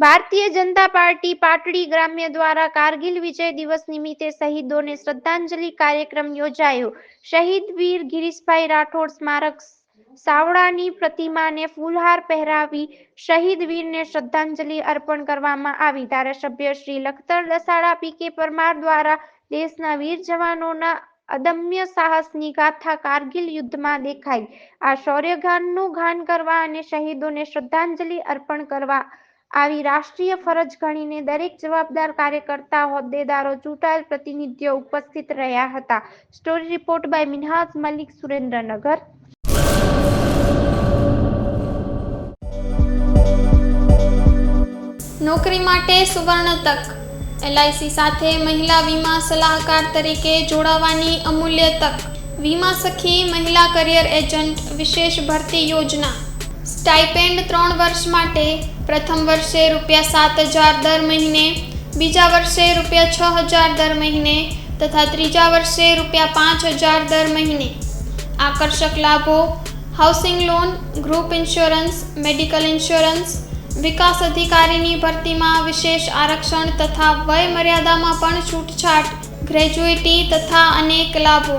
Bharatiya Janata party Patdi ગ્રામ્ય દ્વારા કારગિલ વિજય દિવસ નિમિત્તે શહીદોને શ્રદ્ધાંજલિ કાર્યક્રમ યોજાયો. શહીદ વીર ગિરીશભાઈ રાઠોડ સ્મારક સાવડાની પ્રતિમાને ફૂલહાર પહેરાવી શહીદ વીરને શ્રદ્ધાંજલિ અર્પણ કરવામાં આવી. ધારાસભ્ય શ્રી લખતર દસાડા પી.કે. પરમાર દ્વારા દેશના વીર જવાનોના અદમ્ય સાહસની ગાથા કારગિલ યુદ્ધમાં દેખાઈ. આ શૌર્યગાનનું ગાન કરવા અને શહીદોને શ્રદ્ધાંજલિ અર્પણ કરવા આવી રાષ્ટ્રીય ફરજ ગણીને દરેક જવાબદાર કાર્યકર્તા, હોદ્દેદારો, ચૂંટાયેલ પ્રતિનિધિઓ ઉપસ્થિત રહ્યા હતા. Story report by Minhaj Malik, Surendranagar. નોકરી માટે સુવર્ણ તક. LIC સાથે મહિલા વીમા સલાહકાર તરીકે જોડાવાની અમૂલ્ય તક. વીમા સખી મહિલા કરિયર એજન્ટ વિશેષ ભરતી યોજના. સ્ટાઇપેન્ડ 3 વર્ષ માટે. પ્રથમ વર્ષે ₹7,000 દર મહિને, બીજા વર્ષે ₹6,000 દર મહિને તથા ત્રીજા વર્ષે ₹5,000 દર મહિને. આકર્ષક લાભો: housing loan, group insurance, medical insurance. વિકાસ અધિકારીની ભરતીમાં વિશેષ આરક્ષણ તથા વય મર્યાદામાં પણ છૂટછાટ, ગ્રેજ્યુઇટી તથા અનેક લાભો.